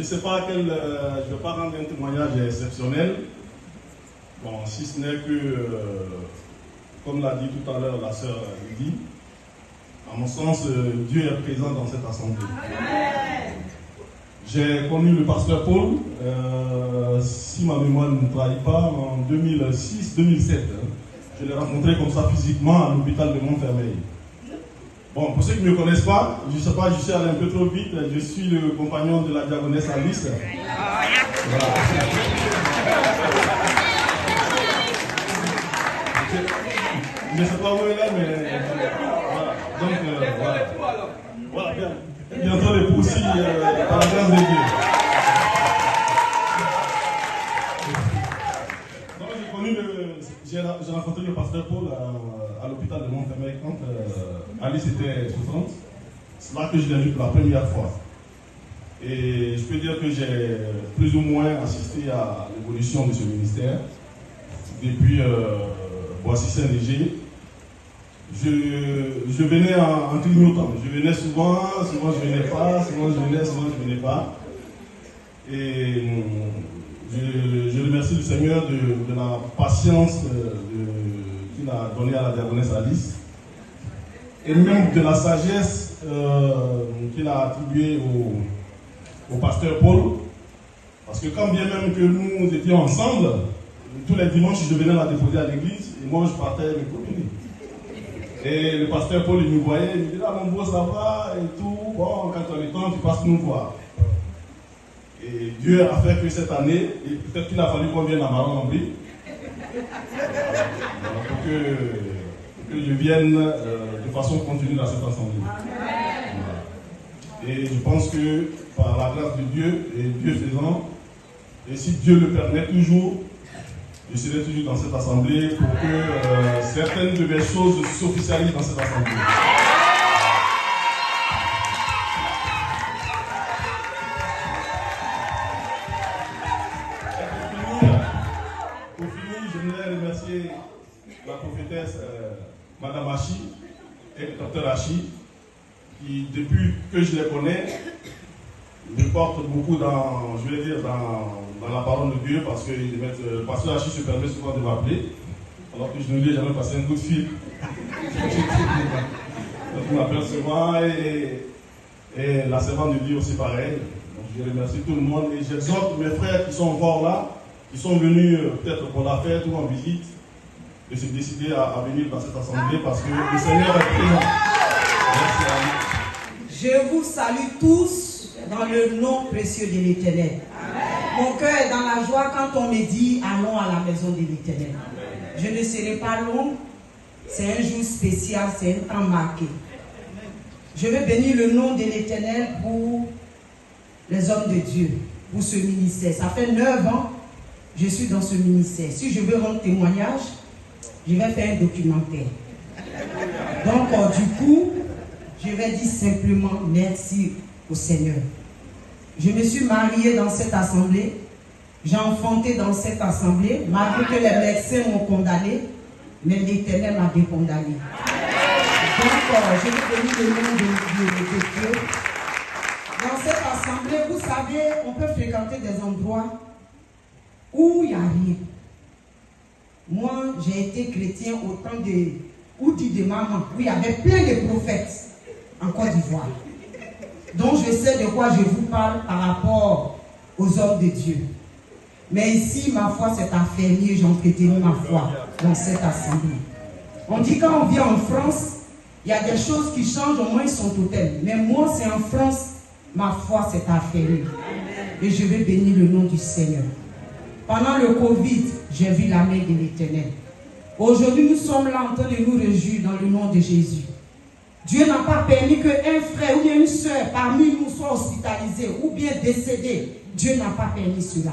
sais pas je ne vais pas rendre un témoignage exceptionnel. Bon, si ce n'est que, comme l'a dit tout à l'heure la sœur Lydie, à mon sens, Dieu est présent dans cette assemblée. J'ai connu le pasteur Paul, si ma mémoire ne me trahit pas, en 2006-2007. Je l'ai rencontré comme ça physiquement à l'hôpital de Montfermeil. Bon, pour ceux qui ne me connaissent pas, je ne sais pas, je suis allé un peu trop vite, je suis le compagnon de la diaconesse Alice. Voilà. Je ne sais pas où elle est, mais voilà. Donc, voilà. Voilà, bien. Bientôt l'époux aussi, par la grâce de Dieu. J'ai rencontré le pasteur Paul à l'hôpital de Montfermeil quand Alice était souffrante. C'est là que je l'ai vu pour la première fois. Et je peux dire que j'ai plus ou moins assisté à l'évolution de ce ministère. Depuis Boissy-Saint-Léger, je venais en clignotant. Je venais souvent je venais pas, souvent je venais pas. Et je remercie le Seigneur de la patience qu'il a donnée à la diaconesse Alice. Et même de la sagesse qu'il a attribuée au pasteur Paul. Parce que quand bien même que nous étions ensemble, tous les dimanches, je venais la déposer à l'église et moi je partais me communier. Et le pasteur Paul, il me voyait, il me disait, ah mon beau, ça va et tout. Bon, quand tu as le temps, tu passes nous voir. Et Dieu a fait que cette année, et peut-être qu'il a fallu qu'on vienne à Maran-Lambry pour que je vienne de façon continue dans cette assemblée. Voilà. Et je pense que par la grâce de Dieu, et Dieu faisant, et si Dieu le permet toujours, je serai toujours dans cette assemblée pour que certaines de mes choses s'officialisent dans cette assemblée. Pour finir, je voudrais remercier la prophétesse Madame Hachi et le docteur Hachi qui, depuis que je les connais, me portent beaucoup dans la parole de Dieu parce que le pasteur Hachi se permet souvent de m'appeler alors que je ne lui ai jamais passé un coup de fil. Donc il m'appelle souvent et la servante de Dieu aussi pareil. Donc je remercie tout le monde et j'exhorte mes frères qui sont encore là, qui sont venus peut-être pour la fête ou en visite, de se décider à venir dans cette assemblée parce que le Seigneur est présent. Merci à vous. Je vous salue tous dans le nom précieux de l'Éternel. Mon cœur est dans la joie quand on me dit allons à la maison de l'Éternel. Je ne serai pas long, c'est un jour spécial, c'est un temps marqué. Je veux bénir le nom de l'Éternel pour les hommes de Dieu, pour ce ministère. Ça fait 9 ans que je suis dans ce ministère. Si je veux rendre témoignage, je vais faire un documentaire. Donc, du coup, je vais dire simplement merci au Seigneur. Je me suis mariée dans cette assemblée, j'ai enfanté dans cette assemblée, malgré que les médecins m'ont condamné, mais l'Éternel m'a décondamné. Donc, je vais bénir le nom de Dieu. Dans cette assemblée, vous savez, on peut fréquenter des endroits où il n'y a rien. Moi, j'ai été chrétien au temps de maman, où il y avait plein de prophètes en Côte d'Ivoire. Donc je sais de quoi je vous parle par rapport aux hommes de Dieu. Mais ici, ma foi s'est affermie et j'ai entretenu ma foi dans cette assemblée. On dit quand on vient en France, il y a des choses qui changent, au moins ils sont totem. Mais moi, c'est en France, ma foi s'est affermie. Et je vais bénir le nom du Seigneur. Pendant le Covid, j'ai vu la main de l'Éternel. Aujourd'hui, nous sommes là en train de nous réjouir dans le nom de Jésus. Dieu n'a pas permis qu'un frère ou bien une soeur parmi nous soit hospitalisé ou bien décédé. Dieu n'a pas permis cela.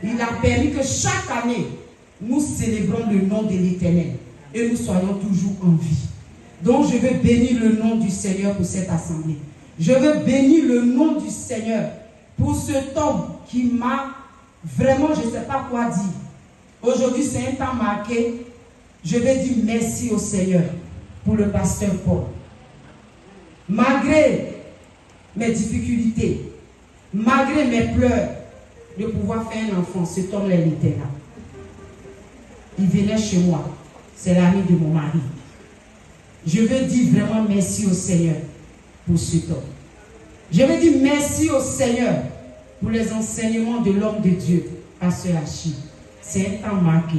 Il a permis que chaque année, nous célébrons le nom de l'Éternel et nous soyons toujours en vie. Donc, je veux bénir le nom du Seigneur pour cette assemblée. Je veux bénir le nom du Seigneur pour cet homme qui m'a vraiment, je ne sais pas quoi dire. Aujourd'hui, c'est un temps marqué. Je vais dire merci au Seigneur pour le pasteur Paul. Malgré mes difficultés, malgré mes pleurs, de pouvoir faire un enfant. Cet homme-là, il était là. Il venait chez moi. C'est l'ami de mon mari. Je veux dire vraiment merci au Seigneur pour cet homme. Je veux dire merci au Seigneur pour les enseignements de l'homme de Dieu, Pasteur Achille. C'est un temps marqué.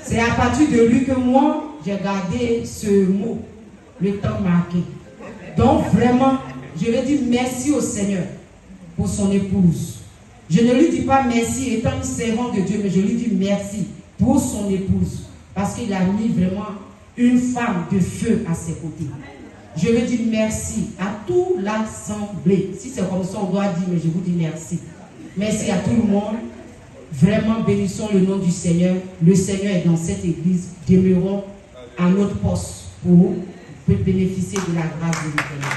C'est à partir de lui que moi, j'ai gardé ce mot, le temps marqué. Donc vraiment, je veux dire merci au Seigneur pour son épouse. Je ne lui dis pas merci étant une servante de Dieu, mais je lui dis merci pour son épouse. Parce qu'il a mis vraiment une femme de feu à ses côtés. Je veux dire merci à toute l'assemblée. Si c'est comme ça, on doit dire, mais je vous dis merci. Merci à tout le monde. Vraiment, bénissons le nom du Seigneur. Le Seigneur est dans cette église. Demeurons à notre poste pour bénéficier de la grâce de l'Éternel.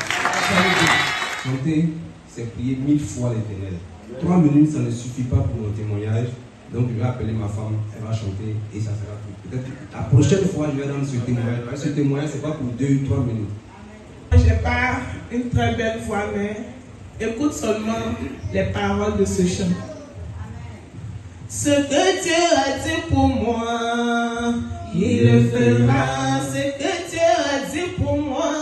Chanter, c'est prier 1000 fois l'Éternel. 3 minutes, ça ne suffit pas pour mon témoignage. Donc, je vais appeler ma femme, elle va chanter et ça sera tout. Peut-être la prochaine fois, je vais rendre ce témoignage. Parce que ce témoignage, ce n'est pas pour 2 ou 3 minutes. Je n'ai pas une très belle voix, mais écoute seulement les paroles de ce chant. Ce que Dieu a dit pour moi, il le fera. Ce que Dieu a dit pour moi,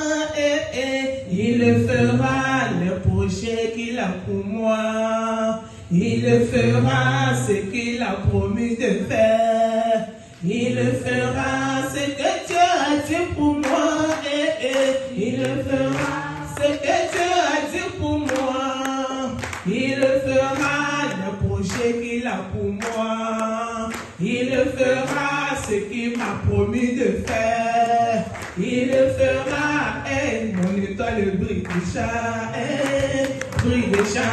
il le fera. Les projets qu'il a pour moi, il le fera. Ce qu'il a promis de faire, il le fera. Ce que Dieu a dit pour moi, il le fera. Ce que Dieu a dit pour moi, il le fera. Le projet qu'il a pour moi, il le fera. Ce qu'il m'a promis de faire, il le fera. Mon étoile brille déjà, brille déjà.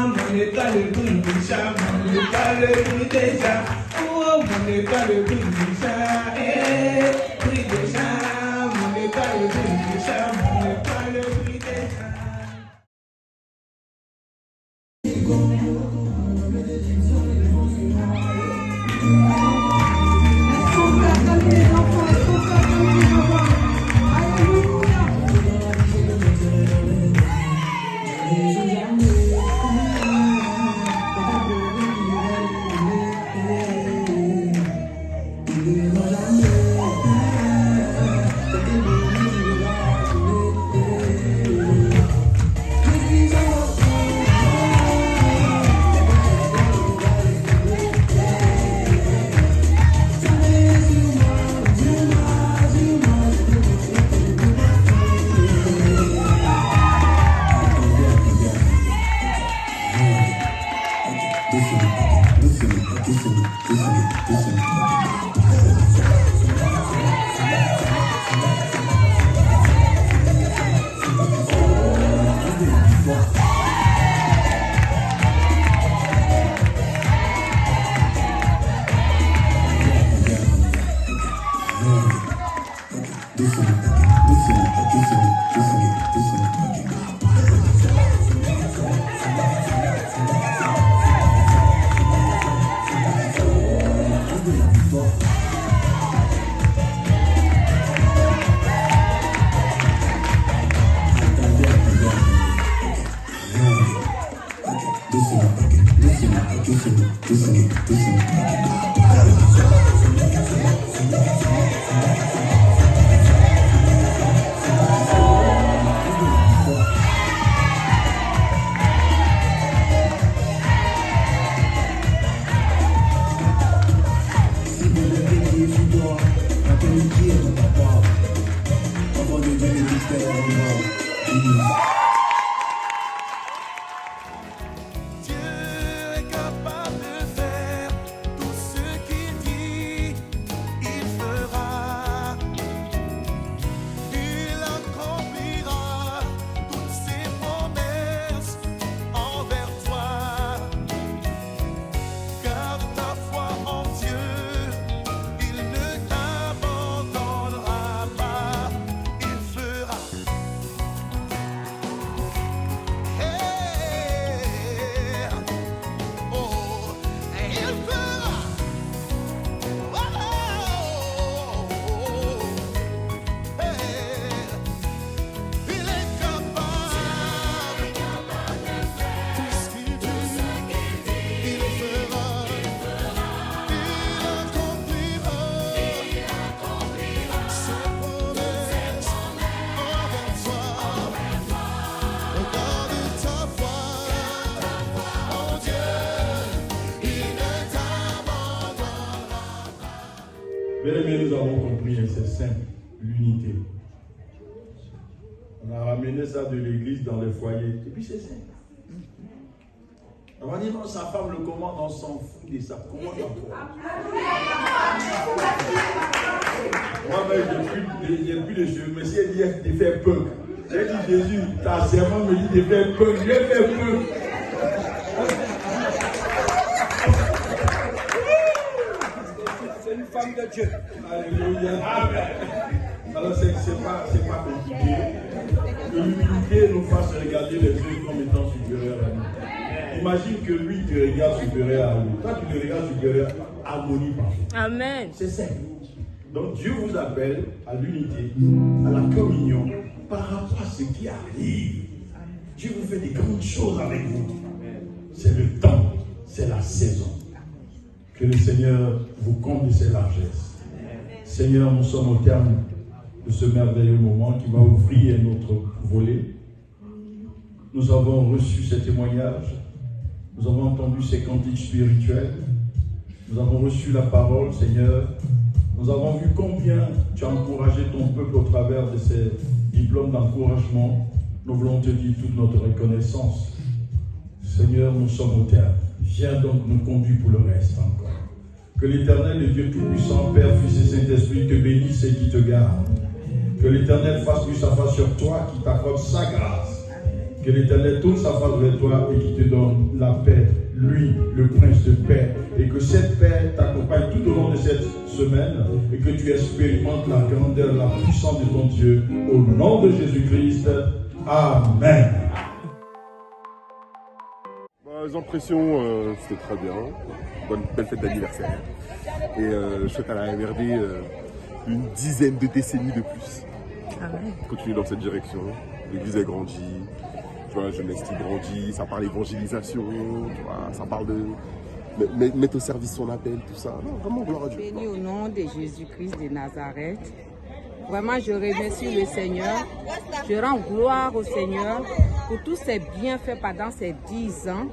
Mon étoile brille déjà, mon étoile brille déjà. Oh, mon étoile brille déjà, brille déjà. Mon étoile brille déjà, mon étoile brille déjà. Dieu est capable de faire tout ce qu'il dit, il fera. Bien-aimés, nous avons compris, c'est simple, l'unité. On a ramené ça de l'église dans les foyers. Et puis c'est simple. On va dire non, sa femme le commande, on s'en fout de sa commande encore. Moi-même, j'ai plus de cheveux, mais si elle dit de faire punk, elle dit Jésus, ta servante me dit de faire punk, je vais faire punk. C'est une femme de Dieu. Alléluia. Amen. Alors c'est pas compliqué. Que l'humilité nous fasse regarder les autres comme étant supérieurs à nous. Imagine que lui te regarde supérieur à nous. Toi tu te regardes supérieur, harmonie partout. Amen. C'est simple. Donc Dieu vous appelle à l'unité, à la communion, par rapport à ce qui arrive. Dieu vous fait des grandes choses avec vous. C'est le temps, c'est la saison. Que le Seigneur vous comble de ses largesses. Seigneur, nous sommes au terme de ce merveilleux moment qui va ouvrir notre volet. Nous avons reçu ces témoignages. Nous avons entendu ces cantiques spirituels. Nous avons reçu la parole, Seigneur. Nous avons vu combien tu as encouragé ton peuple au travers de ces diplômes d'encouragement. Nous voulons te dire toute notre reconnaissance. Seigneur, nous sommes au terme. Viens donc nous conduire pour le reste encore. Que l'Éternel, le Dieu Tout-Puissant, Père, Fils et Saint-Esprit, te bénisse et qui te garde. Que l'Éternel fasse lui sa face sur toi, qui t'accorde sa grâce. Que l'Éternel tourne sa face vers toi et qui te donne la paix, lui, le Prince de paix. Et que cette paix t'accompagne tout au long de cette semaine et que tu expérimentes la grandeur, la puissance de ton Dieu. Au nom de Jésus-Christ. Amen. Les impressions, c'était très bien. Belle fête d'anniversaire. Et je souhaite à la MRD une dizaine de décennies de plus. Continuer dans cette direction. L'église est grandie. Tu vois, la jeunesse qui grandit. Ça parle d'évangélisation. Ça parle de mettre au service son appel, tout ça. Non, vraiment, gloire à Dieu. Béni au nom de Jésus-Christ de Nazareth. Vraiment, je remercie le Seigneur. Je rends gloire au Seigneur pour tous ses bienfaits pendant ces 10 ans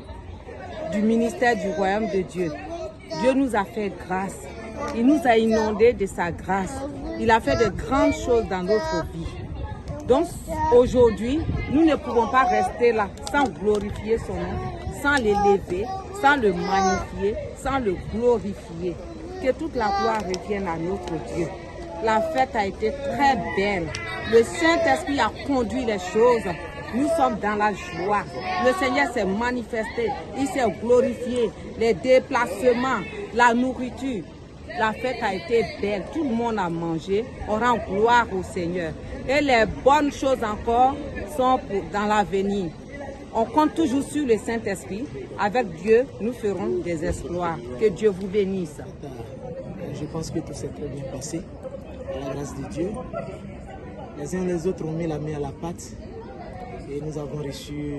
du ministère du Royaume de Dieu. Dieu nous a fait grâce. Il nous a inondés de sa grâce. Il a fait de grandes choses dans notre vie. Donc, aujourd'hui, nous ne pouvons pas rester là sans glorifier son nom, sans l'élever, sans le magnifier, sans le glorifier. Que toute la gloire revienne à notre Dieu. La fête a été très belle. Le Saint-Esprit a conduit les choses. Nous sommes dans la joie. Le Seigneur s'est manifesté. Il s'est glorifié. Les déplacements, la nourriture. La fête a été belle. Tout le monde a mangé. On rend gloire au Seigneur. Et les bonnes choses encore sont dans l'avenir. On compte toujours sur le Saint-Esprit. Avec Dieu, nous ferons des exploits. Que Dieu vous bénisse. Je pense que tout s'est très bien passé. À la grâce de Dieu. Les uns et les autres ont mis la main à la pâte. Et nous avons reçu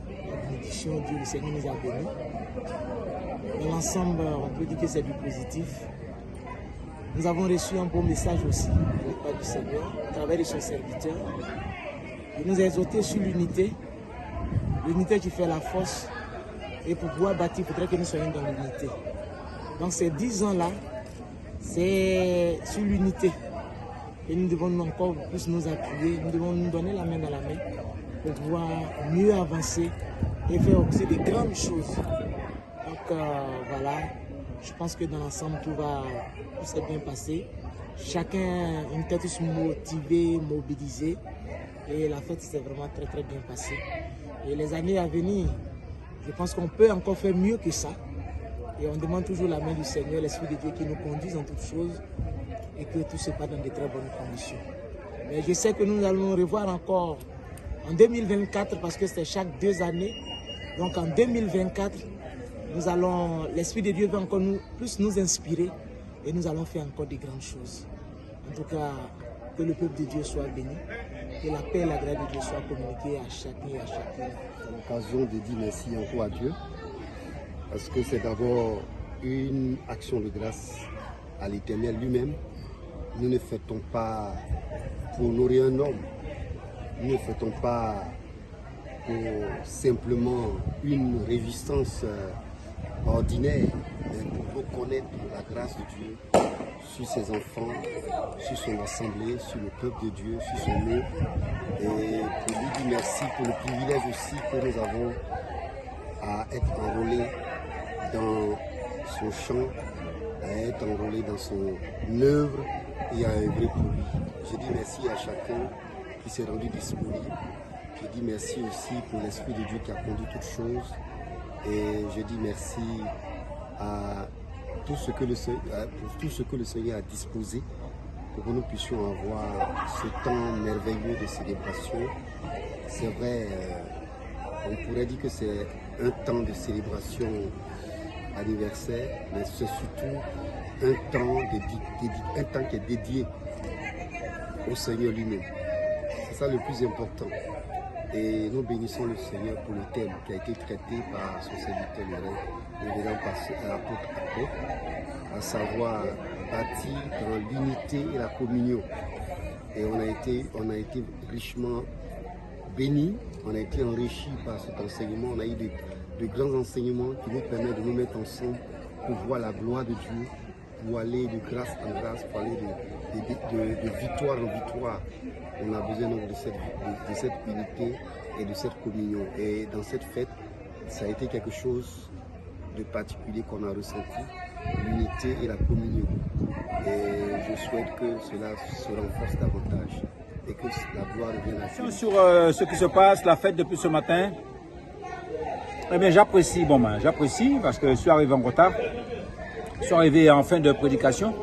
la bénédiction. Dieu, le Seigneur nous a bénis. Dans l'ensemble, on peut dire que c'est du positif. Nous avons reçu un bon message aussi de la part du Seigneur, à travers de son serviteur. Il nous a exhortés sur l'unité. L'unité qui fait la force. Et pour pouvoir bâtir, il faudrait que nous soyons dans l'unité. Donc ces 10 ans-là, c'est sur l'unité. Et nous devons encore plus nous appuyer, nous devons nous donner la main dans la main pour pouvoir mieux avancer et faire aussi de grandes choses. Donc voilà, je pense que dans l'ensemble tout s'est bien passé. Chacun était tous motivé, mobilisé et la fête s'est vraiment très très bien passée. Et les années à venir, je pense qu'on peut encore faire mieux que ça. Et on demande toujours la main du Seigneur, l'Esprit de Dieu qui nous conduise en toutes choses et que tout se passe dans de très bonnes conditions. Mais je sais que nous allons revoir encore en 2024 parce que c'est chaque 2 années. Donc en 2024, l'Esprit de Dieu va encore plus nous inspirer et nous allons faire encore de grandes choses. En tout cas, que le peuple de Dieu soit béni, que la paix et la grâce de Dieu soient communiquées à chacun et à chacune. C'est l'occasion de dire merci encore à Dieu. Parce que c'est d'abord une action de grâce à l'Éternel lui-même. Nous ne fêtons pas pour nourrir un homme. Nous ne fêtons pas pour simplement une résistance ordinaire, mais pour reconnaître la grâce de Dieu sur ses enfants, sur son assemblée, sur le peuple de Dieu, sur son œuvre. Et pour lui dire merci pour le privilège aussi que nous avons à être enrôlés dans son chant, à être enrôlés dans son œuvre et à œuvrer pour lui. Je dis merci à chacun qui s'est rendu disponible. Je dis merci aussi pour l'Esprit de Dieu qui a conduit toutes choses. Et je dis merci à tout ce que le Seigneur a disposé pour que nous puissions avoir ce temps merveilleux de célébration. C'est vrai, on pourrait dire que c'est un temps de célébration anniversaire, mais c'est surtout un temps qui est dédié au Seigneur lui-même. C'est ça le plus important. Et nous bénissons le Seigneur pour le thème qui a été traité par son serviteur le révérend apôtre, à savoir bâti dans l'unité et la communion. Et on a été richement bénis, on a été enrichis par cet enseignement, on a eu de grands enseignements qui nous permettent de nous mettre ensemble pour voir la gloire de Dieu, pour aller de grâce en grâce, pour aller de victoire en victoire. On a besoin de cette unité et de cette communion. Et dans cette fête, ça a été quelque chose de particulier qu'on a ressenti, l'unité et la communion. Et je souhaite que cela se renforce davantage et que la gloire revienne à Dieu. Sur ce qui se passe, la fête depuis ce matin, eh bien j'apprécie, j'apprécie parce que je suis arrivé en retard. Je suis arrivé en fin de prédication,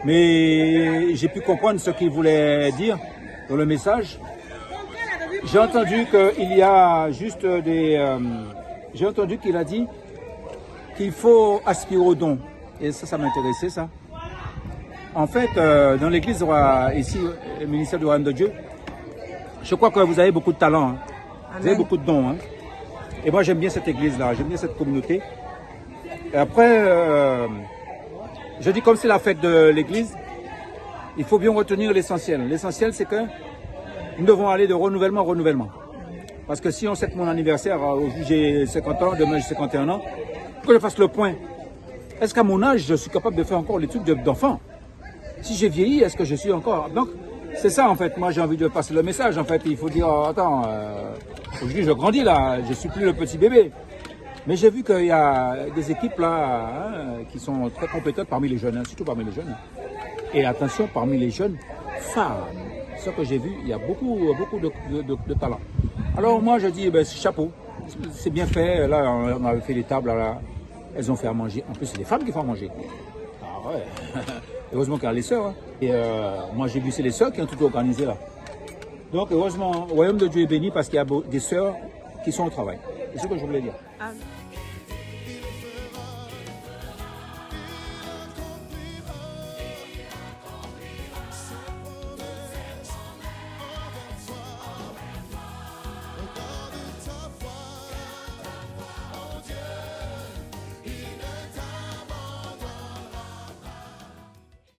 mais j'ai pu comprendre ce qu'il voulait dire dans le message. J'ai entendu qu'il y a juste j'ai entendu qu'il a dit qu'il faut aspirer au don. Et ça m'intéressait, ça. En fait, dans l'église, ici, le ministère du Royaume de Dieu, je crois que vous avez beaucoup de talent. Hein. Vous avez beaucoup de dons. Hein. Et moi, j'aime bien cette église-là, j'aime bien cette communauté. Et après, je dis comme c'est la fête de l'église, il faut bien retenir l'essentiel. L'essentiel, c'est que nous devons aller de renouvellement en renouvellement. Parce que si on sait que mon anniversaire, aujourd'hui j'ai 50 ans, demain j'ai 51 ans, il faut que je fasse le point. Est-ce qu'à mon âge, je suis capable de faire encore les trucs d'enfant? Si j'ai vieilli, est-ce que je suis encore... Donc, c'est ça en fait, moi j'ai envie de passer le message. En fait, il faut dire, attends, aujourd'hui je grandis là, je suis plus le petit bébé. Mais j'ai vu qu'il y a des équipes là qui sont très compétentes parmi les jeunes, surtout parmi les jeunes. Et attention, parmi les jeunes femmes. Ce que j'ai vu, il y a beaucoup de talent. Alors moi je dis, chapeau, c'est bien fait. Là, on avait fait les tables, là, elles ont fait à manger. En plus, c'est les femmes qui font à manger. Ah ouais. Heureusement qu'il y a les sœurs. Hein. Et moi j'ai vu, c'est les sœurs qui ont tout organisé là. Donc heureusement, le royaume de Dieu est béni parce qu'il y a des sœurs qui sont au travail. C'est ce que je voulais dire.